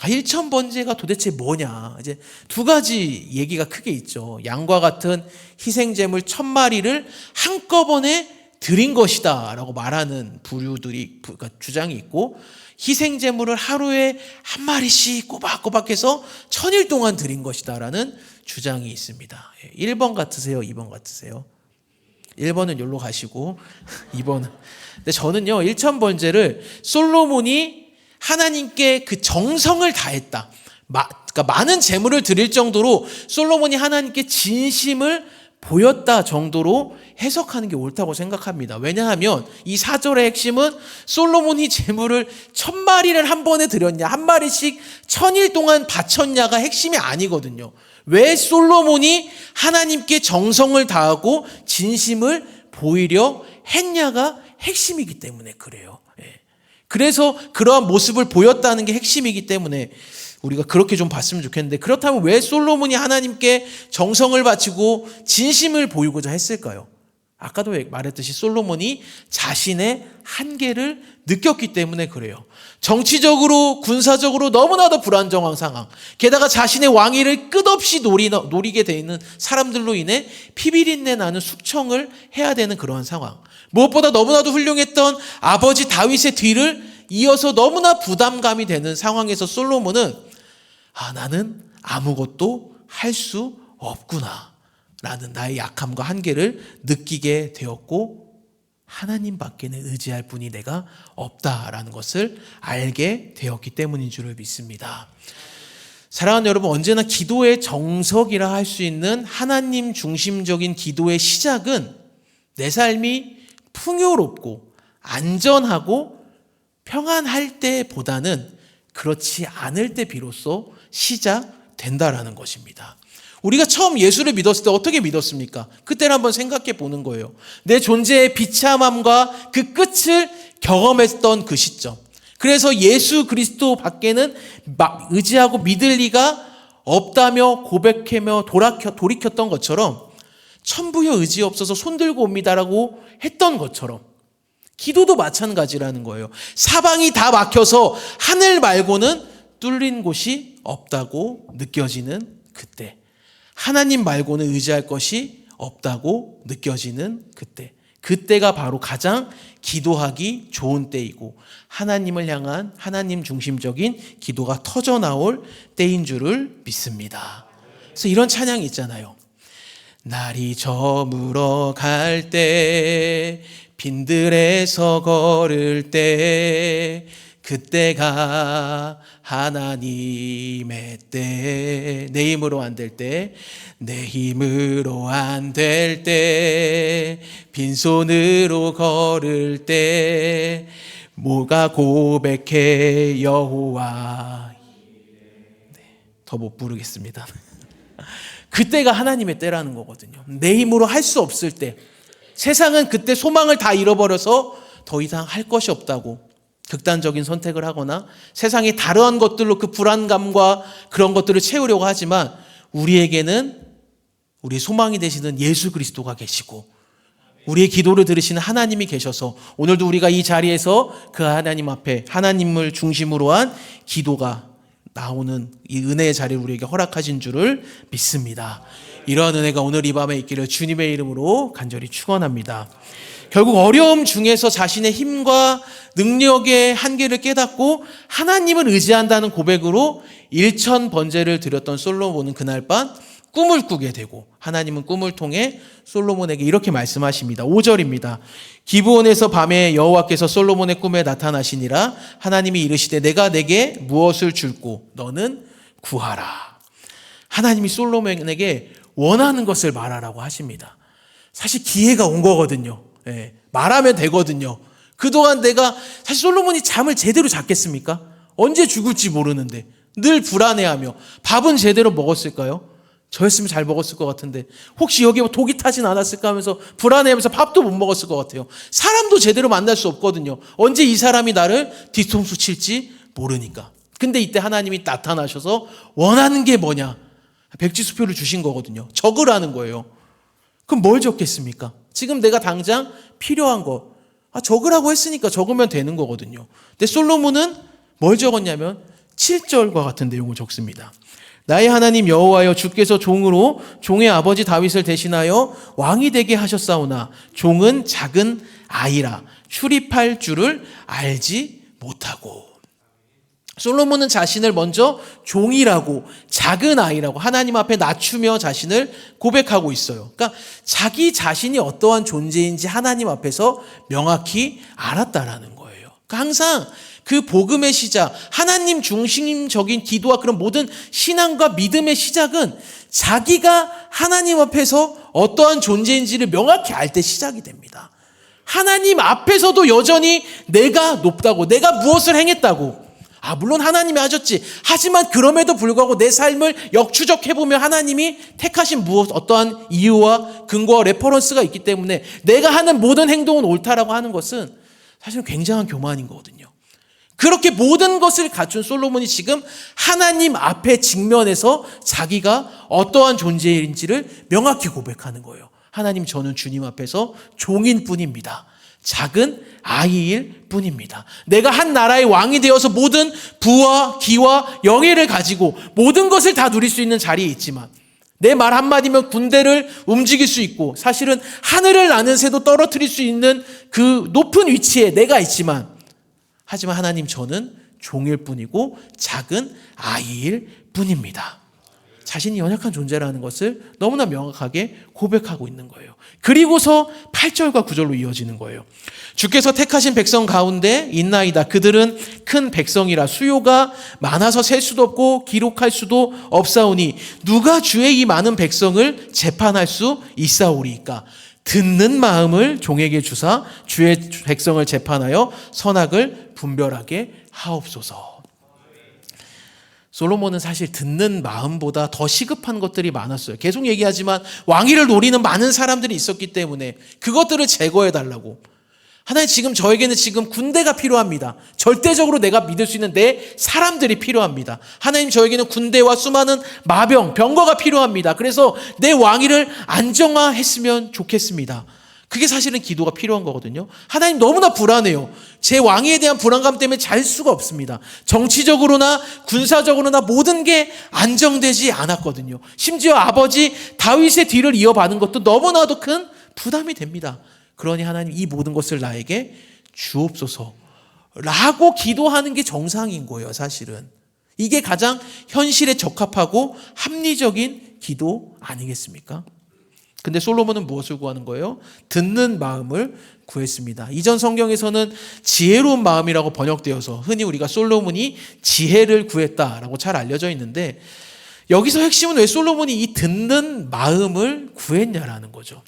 일천번제가 도대체 뭐냐. 이제 두 가지 얘기가 크게 있죠. 양과 같은 희생제물 1000마리를 한꺼번에 드린 것이다 라고 말하는 부류들이, 그러니까 주장이 있고, 희생제물을 하루에 한 마리씩 꼬박꼬박 해서 1000일 동안 드린 것이다 라는 주장이 있습니다. 1번 같으세요? 2번 같으세요? 1번은 여기로 가시고 2번은. 근데 저는요, 일천번제를 솔로몬이 하나님께 그 정성을 다했다, 그러니까 많은 제물을 드릴 정도로 솔로몬이 하나님께 진심을 보였다 정도로 해석하는 게 옳다고 생각합니다. 왜냐하면 이 4절의 핵심은 솔로몬이 제물을 1000마리를 한 번에 드렸냐, 한 마리씩 1000일 동안 바쳤냐가 핵심이 아니거든요. 왜 솔로몬이 하나님께 정성을 다하고 진심을 보이려 했냐가 핵심이기 때문에 그래요. 그래서 그러한 모습을 보였다는 게 핵심이기 때문에 우리가 그렇게 좀 봤으면 좋겠는데, 그렇다면 왜 솔로몬이 하나님께 정성을 바치고 진심을 보이고자 했을까요? 아까도 말했듯이 솔로몬이 자신의 한계를 느꼈기 때문에 그래요. 정치적으로 군사적으로 너무나도 불안정한 상황, 게다가 자신의 왕위를 끝없이 노리게 돼 있는 사람들로 인해 피비린내 나는 숙청을 해야 되는 그러한 상황, 무엇보다 너무나도 훌륭했던 아버지 다윗의 뒤를 이어서 너무나 부담감이 되는 상황에서 솔로몬은 나는 아무것도 할 수 없구나 라는 나의 약함과 한계를 느끼게 되었고, 하나님 밖에는 의지할 분이 내가 없다라는 것을 알게 되었기 때문인 줄을 믿습니다. 사랑하는 여러분, 언제나 기도의 정석이라 할 수 있는 하나님 중심적인 기도의 시작은 내 삶이 풍요롭고 안전하고 평안할 때보다는 그렇지 않을 때 비로소 시작된다라는 것입니다. 우리가 처음 예수를 믿었을 때 어떻게 믿었습니까? 그때를 한번 생각해 보는 거예요. 내 존재의 비참함과 그 끝을 경험했던 그 시점. 그래서 예수 그리스도 밖에는 의지하고 믿을 리가 없다며 고백하며 돌이켰던 것처럼, 천부여 의지 없어서 손들고 옵니다라고 했던 것처럼 기도도 마찬가지라는 거예요. 사방이 다 막혀서 하늘 말고는 뚫린 곳이 없다고 느껴지는 그때, 하나님 말고는 의지할 것이 없다고 느껴지는 그때, 그때가 바로 가장 기도하기 좋은 때이고 하나님을 향한 하나님 중심적인 기도가 터져나올 때인 줄을 믿습니다. 그래서 이런 찬양이 있잖아요. 날이 저물어 갈 때, 빈들에서 걸을 때, 그때가 하나님의 때. 내 힘으로 안 될 때, 내 힘으로 안 될 때, 빈손으로 걸을 때, 뭐가 고백해 여호와. 더 못 부르겠습니다. 그때가 하나님의 때라는 거거든요. 내 힘으로 할 수 없을 때, 세상은 그때 소망을 다 잃어버려서 더 이상 할 것이 없다고 극단적인 선택을 하거나 세상의 다른 것들로 그 불안감과 그런 것들을 채우려고 하지만, 우리에게는 우리의 소망이 되시는 예수 그리스도가 계시고 우리의 기도를 들으시는 하나님이 계셔서 오늘도 우리가 이 자리에서 그 하나님 앞에 하나님을 중심으로 한 기도가 나오는 이 은혜의 자리를 우리에게 허락하신 줄을 믿습니다. 이러한 은혜가 오늘 이 밤에 있기를 주님의 이름으로 간절히 축원합니다. 결국 어려움 중에서 자신의 힘과 능력의 한계를 깨닫고 하나님을 의지한다는 고백으로 일천번제를 드렸던 솔로몬은 그날 밤 꿈을 꾸게 되고, 하나님은 꿈을 통해 솔로몬에게 이렇게 말씀하십니다. 5절입니다. 기브온에서 밤에 여호와께서 솔로몬의 꿈에 나타나시니라. 하나님이 이르시되 내가 내게 무엇을 줄꼬 너는 구하라. 하나님이 솔로몬에게 원하는 것을 말하라고 하십니다. 사실 기회가 온 거거든요. 말하면 되거든요. 그동안 내가, 사실 솔로몬이 잠을 제대로 잤겠습니까? 언제 죽을지 모르는데 늘 불안해하며, 밥은 제대로 먹었을까요? 저였으면 잘 먹었을 것 같은데 혹시 여기에 독이 타진 않았을까 하면서 불안해하면서 밥도 못 먹었을 것 같아요. 사람도 제대로 만날 수 없거든요. 언제 이 사람이 나를 뒤통수 칠지 모르니까. 근데 이때 하나님이 나타나셔서 원하는 게 뭐냐? 백지수표를 주신 거거든요. 적으라는 거예요. 그럼 뭘 적겠습니까? 지금 내가 당장 필요한 거, 적으라고 했으니까 적으면 되는 거거든요. 근데 솔로몬은 뭘 적었냐면 7절과 같은 내용을 적습니다. 나의 하나님 여호와여, 주께서 종으로 종의 아버지 다윗을 대신하여 왕이 되게 하셨사오나 종은 작은 아이라 출입할 줄을 알지 못하고. 솔로몬은 자신을 먼저 종이라고, 작은 아이라고 하나님 앞에 낮추며 자신을 고백하고 있어요. 그러니까 자기 자신이 어떠한 존재인지 하나님 앞에서 명확히 알았다라는 거예요. 그러니까 항상 그 복음의 시작, 하나님 중심적인 기도와 그런 모든 신앙과 믿음의 시작은 자기가 하나님 앞에서 어떠한 존재인지를 명확히 알 때 시작이 됩니다. 하나님 앞에서도 여전히 내가 높다고, 내가 무엇을 행했다고, 물론 하나님이 하셨지. 하지만 그럼에도 불구하고 내 삶을 역추적해보면 하나님이 택하신 어떠한 이유와 근거와 레퍼런스가 있기 때문에 내가 하는 모든 행동은 옳다라고 하는 것은 사실은 굉장한 교만인 거거든요. 그렇게 모든 것을 갖춘 솔로몬이 지금 하나님 앞에 직면해서 자기가 어떠한 존재인지를 명확히 고백하는 거예요. 하나님, 저는 주님 앞에서 종인 뿐입니다. 작은 아이일 뿐입니다. 내가 한 나라의 왕이 되어서 모든 부와 기와 영예를 가지고 모든 것을 다 누릴 수 있는 자리에 있지만, 내 말 한마디면 군대를 움직일 수 있고 사실은 하늘을 나는 새도 떨어뜨릴 수 있는 그 높은 위치에 내가 있지만, 하지만 하나님, 저는 종일 뿐이고 작은 아이일 뿐입니다. 자신이 연약한 존재라는 것을 너무나 명확하게 고백하고 있는 거예요. 그리고서 8절과 9절로 이어지는 거예요. 주께서 택하신 백성 가운데 있나이다. 그들은 큰 백성이라 수요가 많아서 셀 수도 없고 기록할 수도 없사오니 누가 주의 이 많은 백성을 재판할 수 있사오리이까. 듣는 마음을 종에게 주사 주의 백성을 재판하여 선악을 분별하게 하옵소서. 솔로몬은 사실 듣는 마음보다 더 시급한 것들이 많았어요. 계속 얘기하지만 왕위를 노리는 많은 사람들이 있었기 때문에 그것들을 제거해달라고. 하나님, 지금 저에게는 지금 군대가 필요합니다. 절대적으로 내가 믿을 수 있는 내 사람들이 필요합니다. 하나님, 저에게는 군대와 수많은 마병, 병거가 필요합니다. 그래서 내 왕위를 안정화했으면 좋겠습니다. 그게 사실은 기도가 필요한 거거든요. 하나님, 너무나 불안해요. 제 왕위에 대한 불안감 때문에 잘 수가 없습니다. 정치적으로나 군사적으로나 모든 게 안정되지 않았거든요. 심지어 아버지 다윗의 뒤를 이어받은 것도 너무나도 큰 부담이 됩니다. 그러니 하나님 이 모든 것을 나에게 주옵소서 라고 기도하는 게 정상인 거예요. 사실은 이게 가장 현실에 적합하고 합리적인 기도 아니겠습니까? 근데 솔로몬은 무엇을 구하는 거예요? 듣는 마음을 구했습니다. 이전 성경에서는 지혜로운 마음이라고 번역되어서 흔히 우리가 솔로몬이 지혜를 구했다라고 잘 알려져 있는데, 여기서 핵심은 왜 솔로몬이 이 듣는 마음을 구했냐라는 거죠.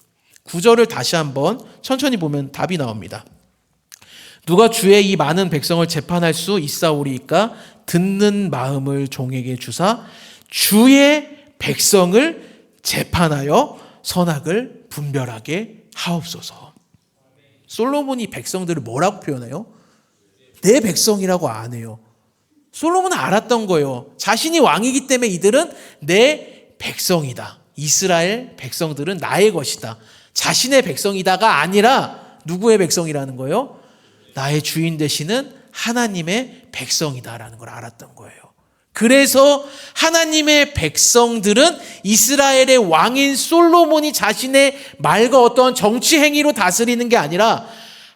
9절을 다시 한번 천천히 보면 답이 나옵니다. 누가 주의 이 많은 백성을 재판할 수 있사오리이까? 듣는 마음을 종에게 주사 주의 백성을 재판하여 선악을 분별하게 하옵소서. 솔로몬이 백성들을 뭐라고 표현해요? 내 백성이라고 안 해요. 솔로몬은 알았던 거예요. 자신이 왕이기 때문에 이들은 내 백성이다. 이스라엘 백성들은 나의 것이다. 자신의 백성이다가 아니라 누구의 백성이라는 거예요? 나의 주인 되시는 하나님의 백성이다라는 걸 알았던 거예요. 그래서 하나님의 백성들은 이스라엘의 왕인 솔로몬이 자신의 말과 어떤 정치 행위로 다스리는 게 아니라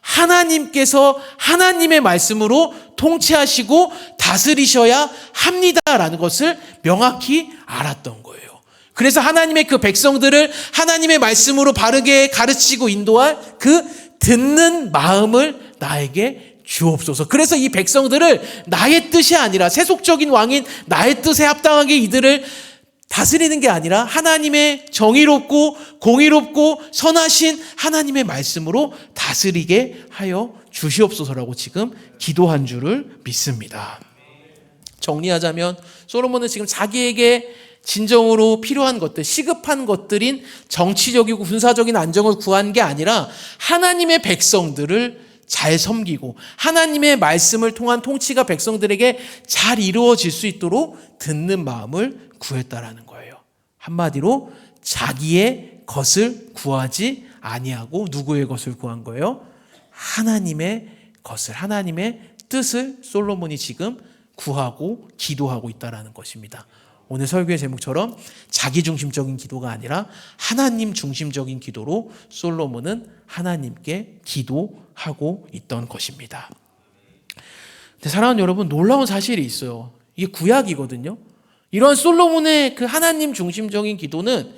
하나님께서 하나님의 말씀으로 통치하시고 다스리셔야 합니다라는 것을 명확히 알았던 거예요. 그래서 하나님의 그 백성들을 하나님의 말씀으로 바르게 가르치고 인도할 그 듣는 마음을 나에게 주옵소서. 그래서 이 백성들을 나의 뜻이 아니라 세속적인 왕인 나의 뜻에 합당하게 이들을 다스리는 게 아니라 하나님의 정의롭고 공의롭고 선하신 하나님의 말씀으로 다스리게 하여 주시옵소서라고 지금 기도한 줄을 믿습니다. 정리하자면 솔로몬은 지금 자기에게 진정으로 필요한 것들, 시급한 것들인 정치적이고 군사적인 안정을 구한 게 아니라 하나님의 백성들을 잘 섬기고 하나님의 말씀을 통한 통치가 백성들에게 잘 이루어질 수 있도록 듣는 마음을 구했다라는 거예요. 한마디로 자기의 것을 구하지 아니하고 누구의 것을 구한 거예요? 하나님의 것을, 하나님의 뜻을 솔로몬이 지금 구하고 기도하고 있다라는 것입니다. 오늘 설교의 제목처럼 자기중심적인 기도가 아니라 하나님 중심적인 기도로 솔로몬은 하나님께 기도하고 있던 것입니다. 근데 사랑하는 여러분, 놀라운 사실이 있어요. 이게 구약이거든요. 이런 솔로몬의 그 하나님 중심적인 기도는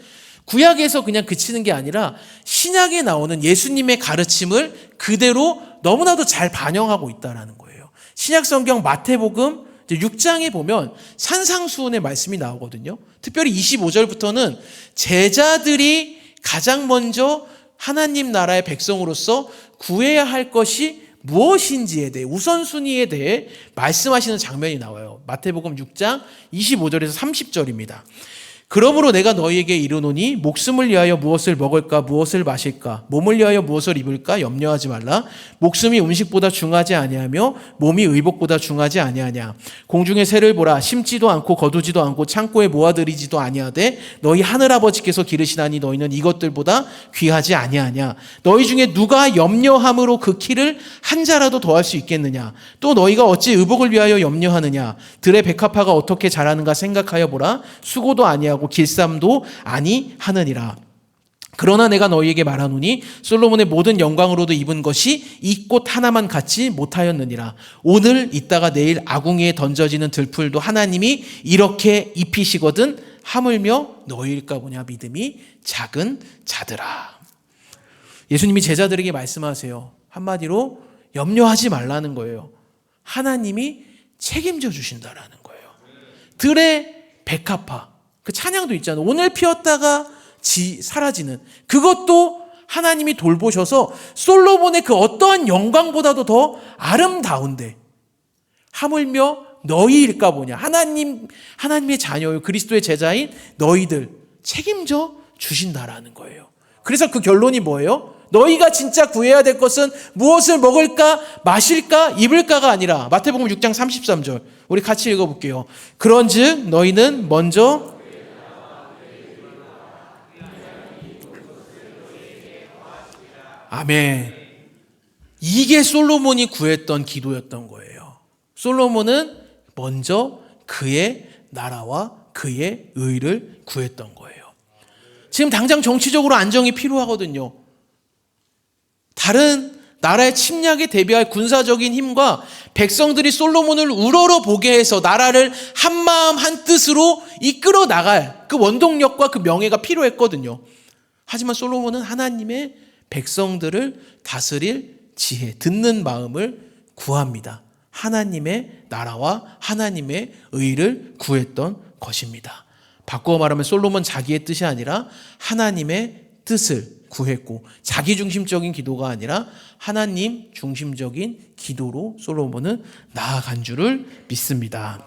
구약에서 그냥 그치는 게 아니라 신약에 나오는 예수님의 가르침을 그대로 너무나도 잘 반영하고 있다는 거예요. 신약 성경 마태복음 6장에 보면 산상수훈의 말씀이 나오거든요. 특별히 25절부터는 제자들이 가장 먼저 하나님 나라의 백성으로서 구해야 할 것이 무엇인지에 대해, 우선순위에 대해 말씀하시는 장면이 나와요. 마태복음 6장 25절에서 30절입니다. 그러므로 내가 너희에게 이르노니 목숨을 위하여 무엇을 먹을까 무엇을 마실까 몸을 위하여 무엇을 입을까 염려하지 말라. 목숨이 음식보다 중하지 아니하며 몸이 의복보다 중하지 아니하냐. 공중의 새를 보라. 심지도 않고 거두지도 않고 창고에 모아들이지도 아니하되 너희 하늘아버지께서 기르시나니 너희는 이것들보다 귀하지 아니하냐. 너희 중에 누가 염려함으로 그 키를 한 자라도 더할 수 있겠느냐. 또 너희가 어찌 의복을 위하여 염려하느냐. 들의 백합화가 어떻게 자라는가 생각하여 보라. 수고도 아니하고 길쌈도 아니하느니라. 그러나 내가 너희에게 말하노니 솔로몬의 모든 영광으로도 입은 것이 이 꽃 하나만 갖지 못하였느니라. 오늘 있다가 내일 아궁이에 던져지는 들풀도 하나님이 이렇게 입히시거든 하물며 너희일까 보냐. 믿음이 작은 자들아. 예수님이 제자들에게 말씀하세요. 한마디로 염려하지 말라는 거예요. 하나님이 책임져 주신다라는 거예요. 들의 백합화, 그 찬양도 있잖아요. 오늘 피었다가 사라지는, 그것도 하나님이 돌보셔서 솔로몬의 그 어떠한 영광보다도 더 아름다운데 하물며 너희일까 보냐. 하나님의 자녀요, 그리스도의 제자인 너희들 책임져 주신다라는 거예요. 그래서 그 결론이 뭐예요? 너희가 진짜 구해야 될 것은 무엇을 먹을까, 마실까, 입을까가 아니라 마태복음 6장 33절 우리 같이 읽어볼게요. 그런즉 너희는 먼저 아멘. 이게 솔로몬이 구했던 기도였던 거예요. 솔로몬은 먼저 그의 나라와 그의 의를 구했던 거예요. 지금 당장 정치적으로 안정이 필요하거든요. 다른 나라의 침략에 대비할 군사적인 힘과 백성들이 솔로몬을 우러러보게 해서 나라를 한마음 한뜻으로 이끌어 나갈 그 원동력과 그 명예가 필요했거든요. 하지만 솔로몬은 하나님의 백성들을 다스릴 지혜, 듣는 마음을 구합니다. 하나님의 나라와 하나님의 의를 구했던 것입니다. 바꾸어 말하면 솔로몬 자기의 뜻이 아니라 하나님의 뜻을 구했고, 자기 중심적인 기도가 아니라 하나님 중심적인 기도로 솔로몬은 나아간 줄을 믿습니다.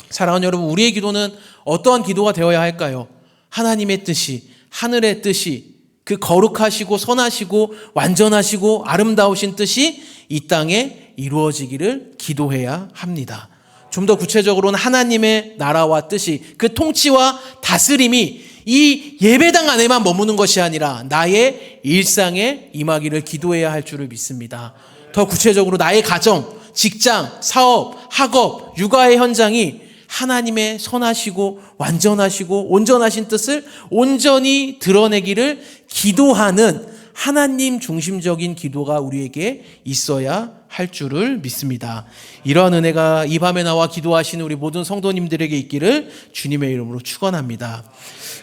사랑하는 여러분, 우리의 기도는 어떠한 기도가 되어야 할까요? 하나님의 뜻이, 하늘의 뜻이, 그 거룩하시고 선하시고 완전하시고 아름다우신 뜻이 이 땅에 이루어지기를 기도해야 합니다. 좀 더 구체적으로는 하나님의 나라와 뜻이, 그 통치와 다스림이 이 예배당 안에만 머무는 것이 아니라 나의 일상에 임하기를 기도해야 할 줄을 믿습니다. 더 구체적으로 나의 가정, 직장, 사업, 학업, 육아의 현장이 하나님의 선하시고 완전하시고 온전하신 뜻을 온전히 드러내기를 기도하는 하나님 중심적인 기도가 우리에게 있어야 할 줄을 믿습니다. 이러한 은혜가 이 밤에 나와 기도하시는 우리 모든 성도님들에게 있기를 주님의 이름으로 축원합니다.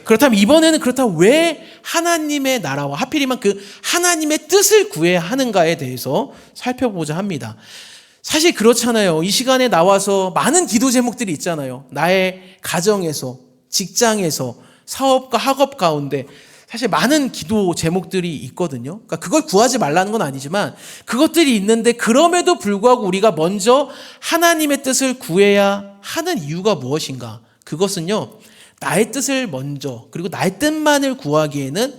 그렇다면 이번에는 그렇다면 왜 하나님의 나라와 하필이면 그 하나님의 뜻을 구해야 하는가에 대해서 살펴보자 합니다. 사실 그렇잖아요. 이 시간에 나와서 많은 기도 제목들이 있잖아요. 나의 가정에서, 직장에서, 사업과 학업 가운데 사실 많은 기도 제목들이 있거든요. 그러니까 그걸 구하지 말라는 건 아니지만 그것들이 있는데, 그럼에도 불구하고 우리가 먼저 하나님의 뜻을 구해야 하는 이유가 무엇인가? 그것은요, 나의 뜻을 먼저, 그리고 나의 뜻만을 구하기에는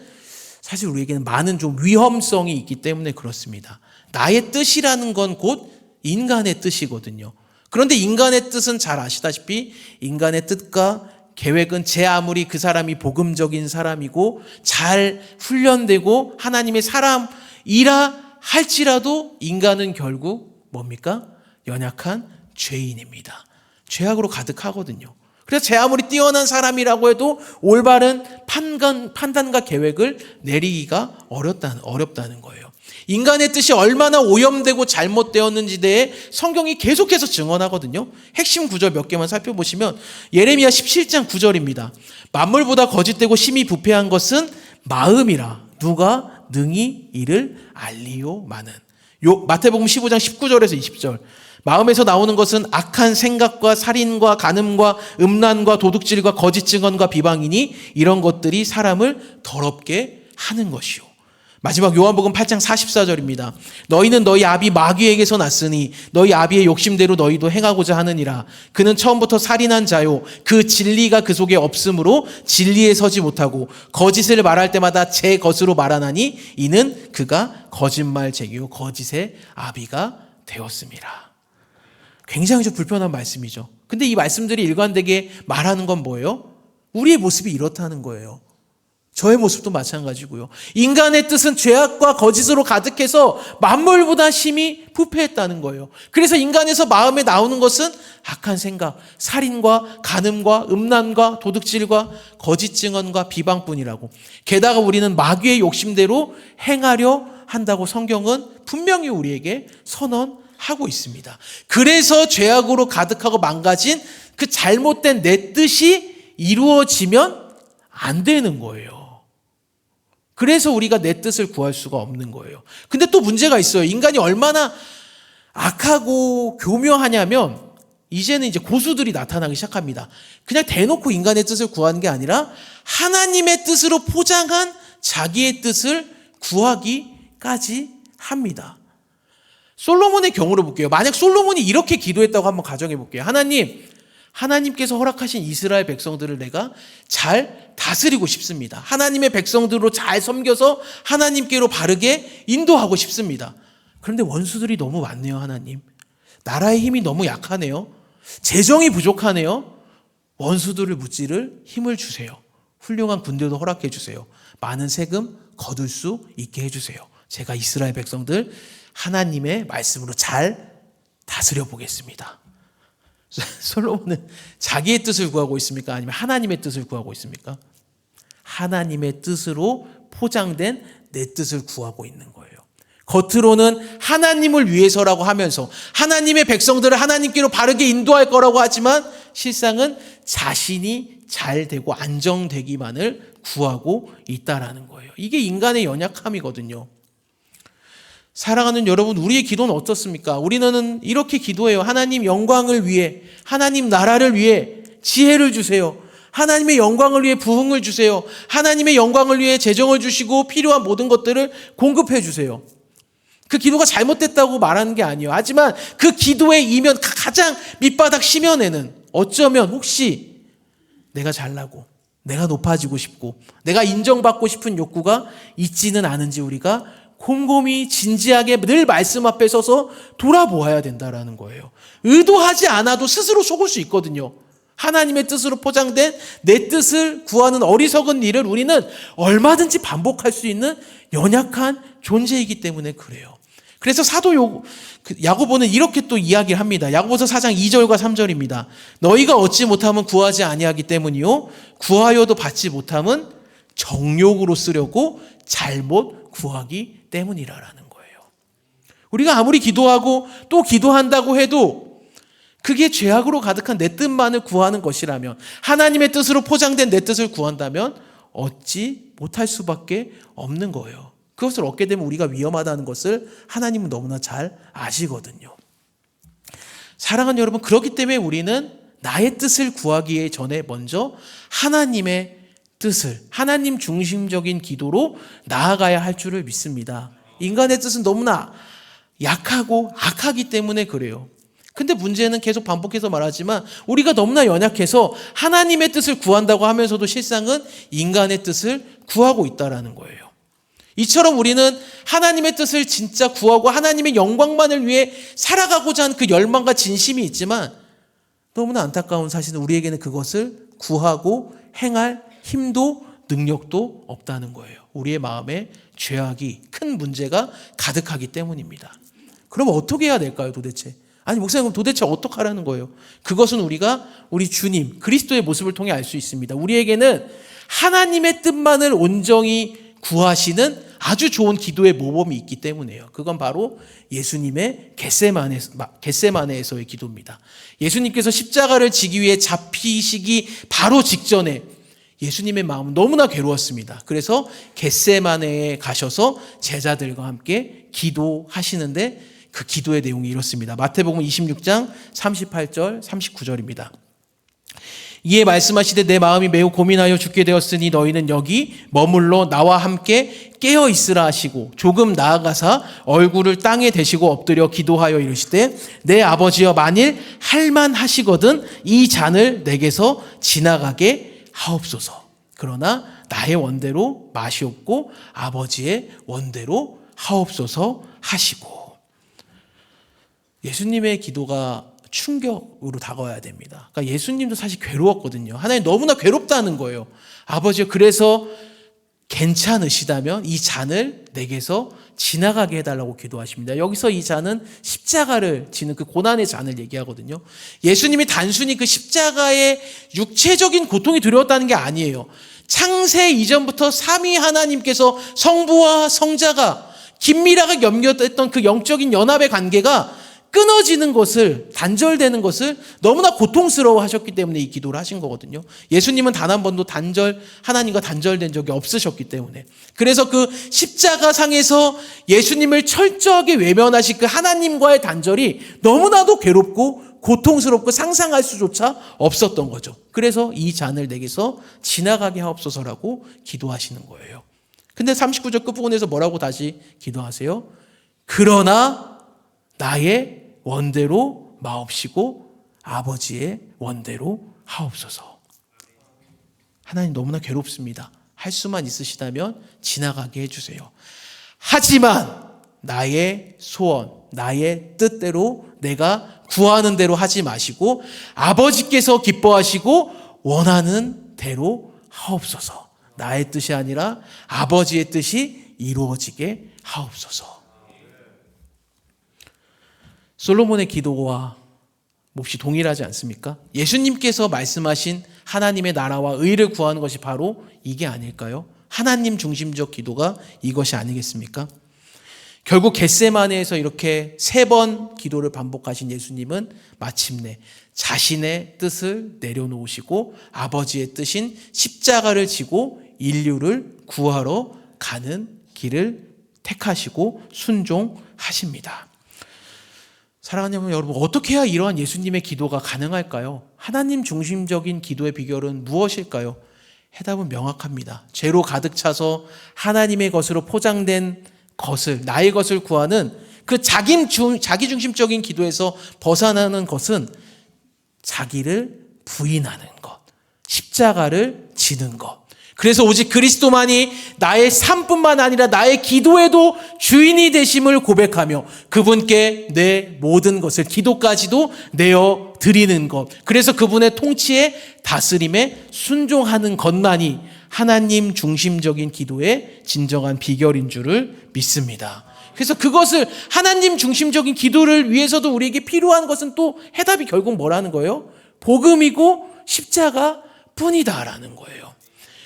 사실 우리에게는 많은 좀 위험성이 있기 때문에 그렇습니다. 나의 뜻이라는 건 곧 인간의 뜻이거든요. 그런데 인간의 뜻은 잘 아시다시피 인간의 뜻과 계획은 제 아무리 그 사람이 복음적인 사람이고 잘 훈련되고 하나님의 사람이라 할지라도 인간은 결국 뭡니까? 연약한 죄인입니다. 죄악으로 가득하거든요. 그래서 제 아무리 뛰어난 사람이라고 해도 올바른 판단과 계획을 내리기가 어렵다는 거예요. 인간의 뜻이 얼마나 오염되고 잘못되었는지에 대해 성경이 계속해서 증언하거든요. 핵심 구절 몇 개만 살펴보시면 예레미야 17장 9절입니다. 만물보다 거짓되고 심히 부패한 것은 마음이라 누가 능히 이를 알리요마는. 마태복음 15장 19절에서 20절. 마음에서 나오는 것은 악한 생각과 살인과 간음과 음란과 도둑질과 거짓 증언과 비방이니 이런 것들이 사람을 더럽게 하는 것이요. 마지막 요한복음 8장 44절입니다. 너희는 너희 아비 마귀에게서 났으니 너희 아비의 욕심대로 너희도 행하고자 하느니라. 그는 처음부터 살인한 자요, 그 진리가 그 속에 없으므로 진리에 서지 못하고 거짓을 말할 때마다 제 것으로 말하나니 이는 그가 거짓말쟁이요 거짓의 아비가 되었습니다. 굉장히 좀 불편한 말씀이죠. 근데 이 말씀들이 일관되게 말하는 건 뭐예요? 우리의 모습이 이렇다는 거예요. 저의 모습도 마찬가지고요. 인간의 뜻은 죄악과 거짓으로 가득해서 만물보다 심히 부패했다는 거예요. 그래서 인간에서 마음에 나오는 것은 악한 생각, 살인과 간음과 음란과 도둑질과 거짓 증언과 비방뿐이라고. 게다가 우리는 마귀의 욕심대로 행하려 한다고 성경은 분명히 우리에게 선언하고 있습니다. 그래서 죄악으로 가득하고 망가진 그 잘못된 내 뜻이 이루어지면 안 되는 거예요. 그래서 우리가 내 뜻을 구할 수가 없는 거예요. 근데 또 문제가 있어요. 인간이 얼마나 악하고 교묘하냐면 이제는 이제 고수들이 나타나기 시작합니다. 그냥 대놓고 인간의 뜻을 구하는 게 아니라 하나님의 뜻으로 포장한 자기의 뜻을 구하기까지 합니다. 솔로몬의 경우로 볼게요. 만약 솔로몬이 이렇게 기도했다고 한번 가정해 볼게요. 하나님께서 허락하신 이스라엘 백성들을 내가 잘 다스리고 싶습니다. 하나님의 백성들로 잘 섬겨서 하나님께로 바르게 인도하고 싶습니다. 그런데 원수들이 너무 많네요. 하나님, 나라의 힘이 너무 약하네요. 재정이 부족하네요. 원수들을 무찌를 힘을 주세요. 훌륭한 군대도 허락해 주세요. 많은 세금 거둘 수 있게 해주세요. 제가 이스라엘 백성들 하나님의 말씀으로 잘 다스려 보겠습니다. 솔로몬은 자기의 뜻을 구하고 있습니까? 아니면 하나님의 뜻을 구하고 있습니까? 하나님의 뜻으로 포장된 내 뜻을 구하고 있는 거예요. 겉으로는 하나님을 위해서라고 하면서 하나님의 백성들을 하나님께로 바르게 인도할 거라고 하지만 실상은 자신이 잘 되고 안정되기만을 구하고 있다라는 거예요. 이게 인간의 연약함이거든요. 사랑하는 여러분, 우리의 기도는 어떻습니까? 우리는 이렇게 기도해요. 하나님 영광을 위해, 하나님 나라를 위해 지혜를 주세요. 하나님의 영광을 위해 부흥을 주세요. 하나님의 영광을 위해 재정을 주시고 필요한 모든 것들을 공급해 주세요. 그 기도가 잘못됐다고 말하는 게 아니에요. 하지만 그 기도의 이면, 가장 밑바닥 심연에는 어쩌면 혹시 내가 잘나고 내가 높아지고 싶고 내가 인정받고 싶은 욕구가 있지는 않은지 우리가 곰곰이 진지하게 늘 말씀 앞에 서서 돌아보아야 된다라는 거예요. 의도하지 않아도 스스로 속을 수 있거든요. 하나님의 뜻으로 포장된 내 뜻을 구하는 어리석은 일을 우리는 얼마든지 반복할 수 있는 연약한 존재이기 때문에 그래요. 그래서 사도 야고보는 이렇게 또 이야기를 합니다. 야고보서 4장 2절과 3절입니다. 너희가 얻지 못함은 구하지 아니하기 때문이요 구하여도 받지 못함은 정욕으로 쓰려고 잘못 구하기 때문이라는 거예요. 우리가 아무리 기도하고 또 기도한다고 해도 그게 죄악으로 가득한 내 뜻만을 구하는 것이라면, 하나님의 뜻으로 포장된 내 뜻을 구한다면 얻지 못할 수밖에 없는 거예요. 그것을 얻게 되면 우리가 위험하다는 것을 하나님은 너무나 잘 아시거든요. 사랑하는 여러분, 그렇기 때문에 우리는 나의 뜻을 구하기 전에 먼저 하나님의 뜻을, 하나님 중심적인 기도로 나아가야 할 줄을 믿습니다. 인간의 뜻은 너무나 약하고 악하기 때문에 그래요. 근데 문제는 계속 반복해서 말하지만 우리가 너무나 연약해서 하나님의 뜻을 구한다고 하면서도 실상은 인간의 뜻을 구하고 있다는 거예요. 이처럼 우리는 하나님의 뜻을 진짜 구하고 하나님의 영광만을 위해 살아가고자 하는 그 열망과 진심이 있지만 너무나 안타까운 사실은 우리에게는 그것을 구하고 행할 힘도 능력도 없다는 거예요. 우리의 마음에 죄악이, 큰 문제가 가득하기 때문입니다. 그럼 어떻게 해야 될까요, 도대체? 아니, 목사님, 그럼 도대체 어떻게 하라는 거예요? 그것은 우리가 우리 주님 그리스도의 모습을 통해 알 수 있습니다. 우리에게는 하나님의 뜻만을 온전히 구하시는 아주 좋은 기도의 모범이 있기 때문이에요. 그건 바로 예수님의 겟세마네에서의 기도입니다. 예수님께서 십자가를 지기 위해 잡히시기 바로 직전에 예수님의 마음은 너무나 괴로웠습니다. 그래서 겟세마네에 가셔서 제자들과 함께 기도하시는데 그 기도의 내용이 이렇습니다. 마태복음 26장 38절 39절입니다. 이에 말씀하시되 내 마음이 매우 고민하여 죽게 되었으니 너희는 여기 머물러 나와 함께 깨어 있으라 하시고 조금 나아가사 얼굴을 땅에 대시고 엎드려 기도하여 이르시되 내 아버지여 만일 할만하시거든 이 잔을 내게서 지나가게 하옵소서. 그러나 나의 원대로 마시옵고 아버지의 원대로 하옵소서 하시고. 예수님의 기도가 충격으로 다가와야 됩니다. 그러니까 예수님도 사실 괴로웠거든요. 하나님 너무나 괴롭다는 거예요. 아버지요, 그래서 괜찮으시다면 이 잔을 내게서 지나가게 해달라고 기도하십니다. 여기서 이 잔은 십자가를 지는 그 고난의 잔을 얘기하거든요. 예수님이 단순히 그 십자가의 육체적인 고통이 두려웠다는 게 아니에요. 창세 이전부터 삼위 하나님께서 성부와 성자가 긴밀하게 연결됐던 그 영적인 연합의 관계가 끊어지는 것을, 단절되는 것을 너무나 고통스러워 하셨기 때문에 이 기도를 하신 거거든요. 예수님은 단 한 번도 하나님과 단절된 적이 없으셨기 때문에. 그래서 그 십자가 상에서 예수님을 철저하게 외면하신 그 하나님과의 단절이 너무나도 괴롭고 고통스럽고 상상할 수조차 없었던 거죠. 그래서 이 잔을 내게서 지나가게 하옵소서라고 기도하시는 거예요. 근데 39절 끝부분에서 뭐라고 다시 기도하세요? 그러나 나의 원대로 마옵시고 아버지의 원대로 하옵소서. 하나님 너무나 괴롭습니다. 할 수만 있으시다면 지나가게 해주세요. 하지만 나의 소원, 나의 뜻대로 내가 구하는 대로 하지 마시고 아버지께서 기뻐하시고 원하는 대로 하옵소서. 나의 뜻이 아니라 아버지의 뜻이 이루어지게 하옵소서. 솔로몬의 기도와 몹시 동일하지 않습니까? 예수님께서 말씀하신 하나님의 나라와 의를 구하는 것이 바로 이게 아닐까요? 하나님 중심적 기도가 이것이 아니겠습니까? 결국 겟세마네에서 이렇게 3번 기도를 반복하신 예수님은 마침내 자신의 뜻을 내려놓으시고 아버지의 뜻인 십자가를 지고 인류를 구하러 가는 길을 택하시고 순종하십니다. 사랑하는 여러분, 어떻게 해야 이러한 예수님의 기도가 가능할까요? 하나님 중심적인 기도의 비결은 무엇일까요? 해답은 명확합니다. 죄로 가득 차서 하나님의 것으로 포장된 것을, 나의 것을 구하는 그 자기 중심적인 기도에서 벗어나는 것은 자기를 부인하는 것, 십자가를 지는 것. 그래서 오직 그리스도만이 나의 삶뿐만 아니라 나의 기도에도 주인이 되심을 고백하며 그분께 내 모든 것을, 기도까지도 내어 드리는 것. 그래서 그분의 통치에, 다스림에 순종하는 것만이 하나님 중심적인 기도의 진정한 비결인 줄을 믿습니다. 그래서 그것을, 하나님 중심적인 기도를 위해서도 우리에게 필요한 것은 또 해답이 결국 뭐라는 거예요? 복음이고 십자가 뿐이다라는 거예요.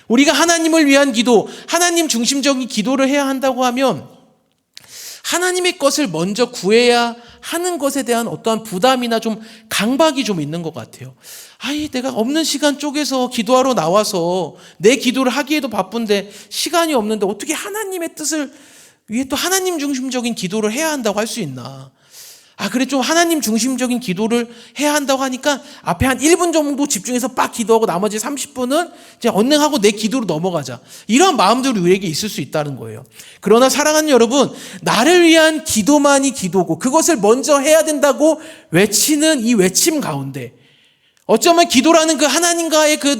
우리가 하나님을 위한 기도, 하나님 중심적인 기도를 해야 한다고 하면 하나님의 것을 먼저 구해야 하는 것에 대한 어떠한 부담이나 좀 강박이 좀 있는 것 같아요. 내가 없는 시간 쪼개서 기도하러 나와서 내 기도를 하기에도 바쁜데 시간이 없는데 어떻게 하나님의 뜻을 위해 또 하나님 중심적인 기도를 해야 한다고 할 수 있나. 그래, 좀 하나님 중심적인 기도를 해야 한다고 하니까 앞에 한 1분 정도 집중해서 빡 기도하고 나머지 30분은 이제 언능하고 내 기도로 넘어가자. 이런 마음들이 우리에게 있을 수 있다는 거예요. 그러나 사랑하는 여러분, 나를 위한 기도만이 기도고 그것을 먼저 해야 된다고 외치는 이 외침 가운데 어쩌면 기도라는 그 하나님과의 그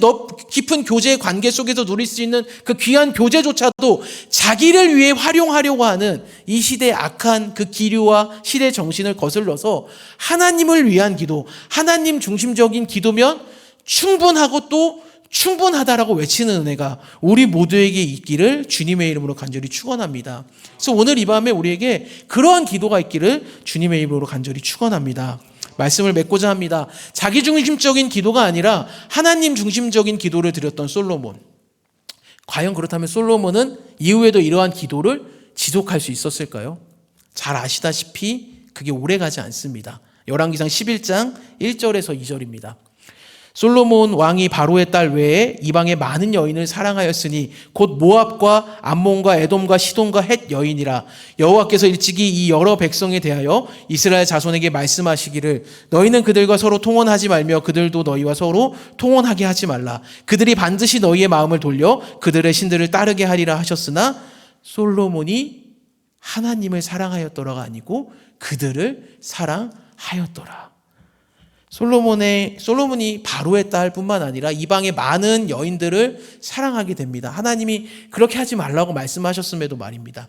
깊은 교제의 관계 속에서 누릴 수 있는 그 귀한 교제조차도 자기를 위해 활용하려고 하는 이 시대의 악한 그 기류와 시대 정신을 거슬러서 하나님을 위한 기도, 하나님 중심적인 기도면 충분하고 또 충분하다라고 외치는 은혜가 우리 모두에게 있기를 주님의 이름으로 간절히 축원합니다. 그래서 오늘 이 밤에 우리에게 그러한 기도가 있기를 주님의 이름으로 간절히 축원합니다. 말씀을 맺고자 합니다. 자기 중심적인 기도가 아니라 하나님 중심적인 기도를 드렸던 솔로몬. 과연 그렇다면 솔로몬은 이후에도 이러한 기도를 지속할 수 있었을까요? 잘 아시다시피 그게 오래가지 않습니다. 열왕기상 11장 1절에서 2절입니다. 솔로몬 왕이 바로의 딸 외에 이방의 많은 여인을 사랑하였으니 곧 모압과 암몬과 에돔과 시돈과 헷 여인이라. 여호와께서 일찍이 이 여러 백성에 대하여 이스라엘 자손에게 말씀하시기를 너희는 그들과 서로 통혼하지 말며 그들도 너희와 서로 통혼하게 하지 말라. 그들이 반드시 너희의 마음을 돌려 그들의 신들을 따르게 하리라 하셨으나 솔로몬이 하나님을 사랑하였더라가 아니고 그들을 사랑하였더라. 솔로몬이 바로의 딸뿐만 아니라 이방의 많은 여인들을 사랑하게 됩니다. 하나님이 그렇게 하지 말라고 말씀하셨음에도 말입니다.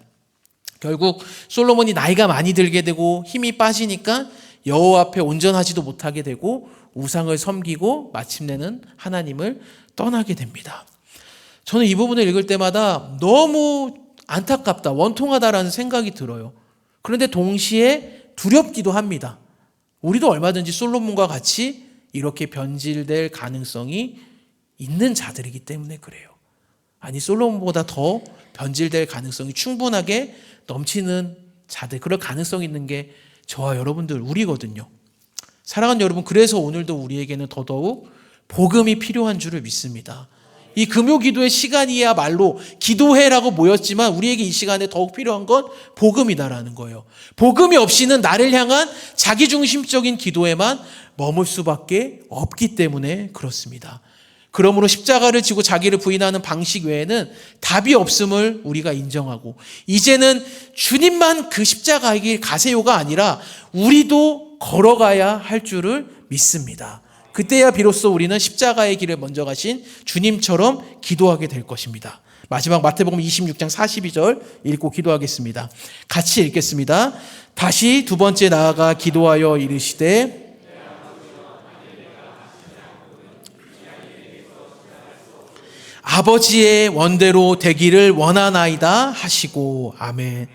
결국 솔로몬이 나이가 많이 들게 되고 힘이 빠지니까 여호와 앞에 온전하지도 못하게 되고 우상을 섬기고 마침내는 하나님을 떠나게 됩니다. 저는 이 부분을 읽을 때마다 너무 안타깝다, 원통하다라는 생각이 들어요. 그런데 동시에 두렵기도 합니다. 우리도 얼마든지 솔로몬과 같이 이렇게 변질될 가능성이 있는 자들이기 때문에 그래요. 아니, 솔로몬보다 더 변질될 가능성이 충분하게 넘치는 자들, 그럴 가능성이 있는 게 저와 여러분들, 우리거든요. 사랑하는 여러분, 그래서 오늘도 우리에게는 더더욱 복음이 필요한 줄을 믿습니다. 이 금요기도의 시간이야말로 기도해라고 모였지만 우리에게 이 시간에 더욱 필요한 건 복음이다라는 거예요. 복음이 없이는 나를 향한 자기중심적인 기도에만 머물 수밖에 없기 때문에 그렇습니다. 그러므로 십자가를 지고 자기를 부인하는 방식 외에는 답이 없음을 우리가 인정하고 이제는 주님만 그 십자가의 길 가세요가 아니라 우리도 걸어가야 할 줄을 믿습니다. 그때야 비로소 우리는 십자가의 길을 먼저 가신 주님처럼 기도하게 될 것입니다. 마지막 마태복음 26장 42절 읽고 기도하겠습니다. 같이 읽겠습니다. 다시 두 번째 나아가 기도하여 이르시되 아버지의 원대로 되기를 원하나이다 하시고 아멘.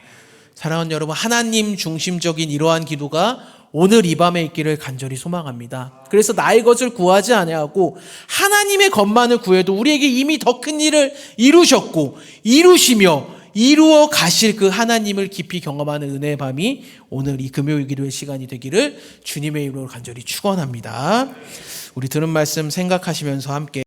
사랑하는 여러분, 하나님 중심적인 이러한 기도가 오늘 이 밤에 있기를 간절히 소망합니다. 그래서 나의 것을 구하지 아니하고 하나님의 것만을 구해도 우리에게 이미 더 큰 일을 이루셨고 이루시며 이루어 가실 그 하나님을 깊이 경험하는 은혜의 밤이 오늘 이 금요일 기도의 시간이 되기를 주님의 이름으로 간절히 축원합니다. 우리 들은 말씀 생각하시면서 함께